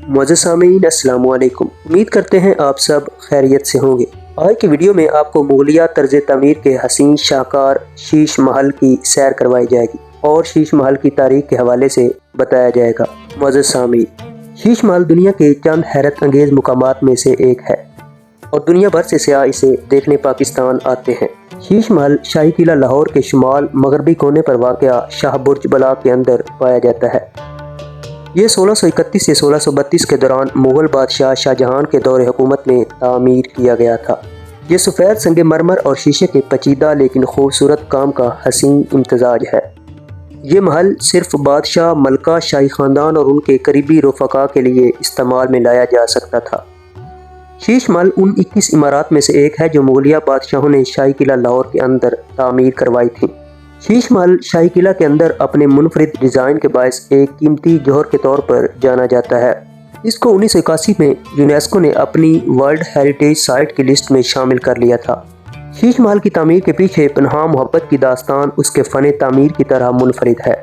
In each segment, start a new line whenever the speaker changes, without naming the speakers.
معزز سامعین السلام علیکم، امید کرتے ہیں آپ سب خیریت سے ہوں گے۔ آج کی ویڈیو میں آپ کو مغلیہ طرز تعمیر کے حسین شاہکار شیش محل کی سیر کروائی جائے گی اور شیش محل کی تاریخ کے حوالے سے بتایا جائے گا۔ معزز سامعین، شیش محل دنیا کے چند حیرت انگیز مقامات میں سے ایک ہے اور دنیا بھر سے سیاح اسے دیکھنے پاکستان آتے ہیں۔ شیش محل شاہی قلعہ لاہور کے شمال مغربی کونے پر واقع شاہ برج بلا کے اندر پایا جاتا ہے۔ یہ 1631 سے 1632 کے دوران مغل بادشاہ شاہ جہان کے دور حکومت میں تعمیر کیا گیا تھا۔ یہ سفید سنگ مرمر اور شیشے کے پیچیدہ لیکن خوبصورت کام کا حسین امتزاج ہے۔ یہ محل صرف بادشاہ، ملکہ، شاہی خاندان اور ان کے قریبی رفقا کے لیے استعمال میں لایا جا سکتا تھا۔ شیش محل ان 21 عمارات میں سے ایک ہے جو مغلیہ بادشاہوں نے شاہی قلعہ لاہور کے اندر تعمیر کروائی تھیں۔ شیش محل شاہی قلعہ کے اندر اپنے منفرد ڈیزائن کے باعث ایک قیمتی جوہر کے طور پر جانا جاتا ہے۔ اس کو 1981 میں یونیسکو نے اپنی ورلڈ ہیریٹیج سائٹ کی لسٹ میں شامل کر لیا تھا۔ شیش محل کی تعمیر کے پیچھے پنہاں محبت کی داستان اس کے فن تعمیر کی طرح منفرد ہے۔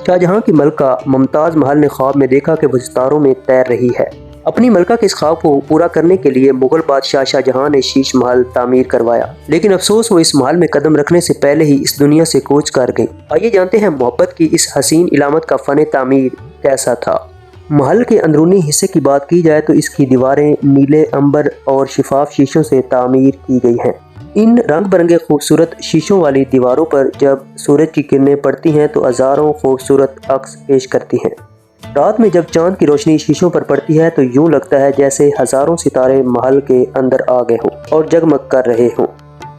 شاہ جہاں کی ملکہ ممتاز محل نے خواب میں دیکھا کہ وہ ستاروں میں تیر رہی ہے۔ اپنی ملکہ کے اس خواب کو پورا کرنے کے لیے مغل بادشاہ شاہ جہاں نے شیش محل تعمیر کروایا، لیکن افسوس وہ اس محل میں قدم رکھنے سے پہلے ہی اس دنیا سے کوچ کر گئی۔ آئیے جانتے ہیں محبت کی اس حسین علامت کا فن تعمیر کیسا تھا۔ محل کے اندرونی حصے کی بات کی جائے تو اس کی دیواریں نیلے عنبر اور شفاف شیشوں سے تعمیر کی گئی ہیں۔ ان رنگ برنگے خوبصورت شیشوں والی دیواروں پر جب سورج کی کرنیں پڑتی ہیں تو ہزاروں خوبصورت عکس پیش کرتی ہیں۔ رات میں جب چاند کی روشنی شیشوں پر پڑتی ہے تو یوں لگتا ہے جیسے ہزاروں ستارے محل کے اندر آ گئے ہوں اور جگمگ کر رہے ہوں۔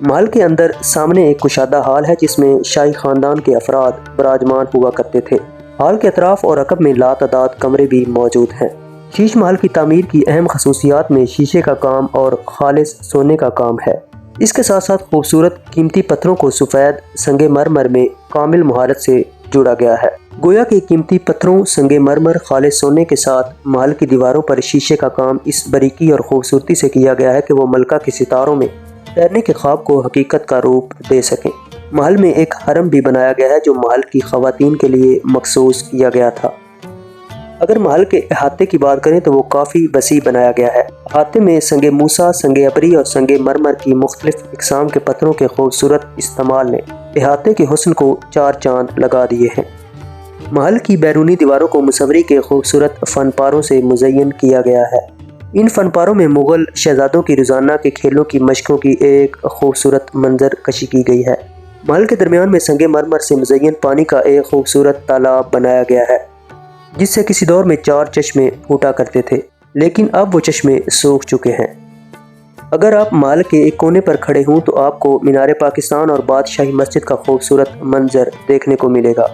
محل کے اندر سامنے ایک کشادہ ہال ہے جس میں شاہی خاندان کے افراد براجمان ہوا کرتے تھے۔ ہال کے اطراف اور عقب میں لاتعداد کمرے بھی موجود ہیں۔ شیش محل کی تعمیر کی اہم خصوصیات میں شیشے کا کام اور خالص سونے کا کام ہے۔ اس کے ساتھ ساتھ خوبصورت قیمتی پتھروں کو سفید سنگ مرمر میں کامل مہارت سے جوڑا گیا ہے۔ گویا کہ قیمتی پتھروں، سنگ مرمر، خالص سونے کے ساتھ محل کی دیواروں پر شیشے کا کام اس باریکی اور خوبصورتی سے کیا گیا ہے کہ وہ ملکہ کے ستاروں میں تیرنے کے خواب کو حقیقت کا روپ دے سکیں۔ محل میں ایک حرم بھی بنایا گیا ہے جو محل کی خواتین کے لیے مخصوص کیا گیا تھا۔ اگر محل کے احاطے کی بات کریں تو وہ کافی وسیع بنایا گیا ہے۔ احاطے میں سنگ موسیٰ، سنگ عبری اور سنگ مرمر کی مختلف اقسام کے پتھروں کے خوبصورت استعمال نے احاطے کے حسن کو چار چاند لگا دیے ہیں۔ محل کی بیرونی دیواروں کو مصوری کے خوبصورت فن پاروں سے مزین کیا گیا ہے۔ ان فن پاروں میں مغل شہزادوں کی روزانہ کے کھیلوں کی مشقوں کی ایک خوبصورت منظر کشی کی گئی ہے۔ محل کے درمیان میں سنگ مرمر سے مزین پانی کا ایک خوبصورت تالاب بنایا گیا ہے جس سے کسی دور میں 4 چشمے پھوٹا کرتے تھے، لیکن اب وہ چشمے سوکھ چکے ہیں۔ اگر آپ محل کے ایک کونے پر کھڑے ہوں تو آپ کو مینار پاکستان اور بادشاہی مسجد کا خوبصورت منظر دیکھنے کو ملے گا۔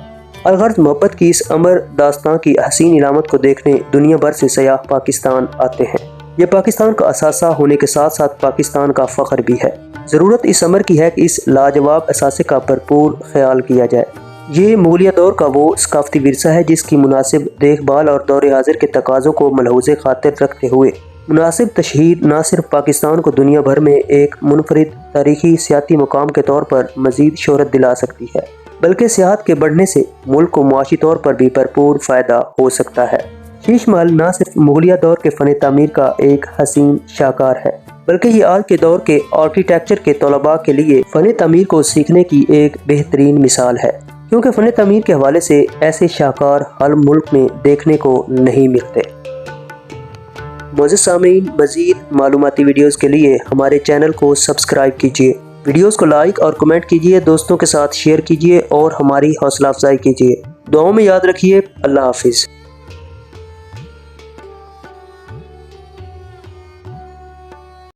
الغرض محبت کی اس امر داستان کی حسین علامت کو دیکھنے دنیا بھر سے سیاح پاکستان آتے ہیں۔ یہ پاکستان کا اثاثہ ہونے کے ساتھ ساتھ پاکستان کا فخر بھی ہے۔ ضرورت اس امر کی ہے کہ اس لاجواب اثاثے کا بھرپور خیال کیا جائے۔ یہ مغلیہ دور کا وہ ثقافتی ورثہ ہے جس کی مناسب دیکھ بھال اور دور حاضر کے تقاضوں کو ملحوظ خاطر رکھتے ہوئے مناسب تشہیر نہ صرف پاکستان کو دنیا بھر میں ایک منفرد تاریخی سیاحتی مقام کے طور پر مزید شہرت دلا سکتی ہے، بلکہ سیاحت کے بڑھنے سے ملک کو معاشی طور پر بھی بھرپور فائدہ ہو سکتا ہے۔ شیش محل نہ صرف مغلیہ دور کے فن تعمیر کا ایک حسین شاہکار ہے، بلکہ یہ آج کے دور کے آرکیٹیکچر کے طلباء کے لیے فن تعمیر کو سیکھنے کی ایک بہترین مثال ہے، کیونکہ فن تعمیر کے حوالے سے ایسے شاہکار ہر ملک میں دیکھنے کو نہیں ملتے۔ معزز سامعین، مزید معلوماتی ویڈیوز کے لیے ہمارے چینل کو سبسکرائب کیجیے، ویڈیوز کو لائک اور کمنٹ کیجیے، دوستوں کے ساتھ شیئر کیجیے اور ہماری حوصلہ افزائی کیجیے۔ دعاؤں میں یاد رکھیے۔ اللہ حافظ۔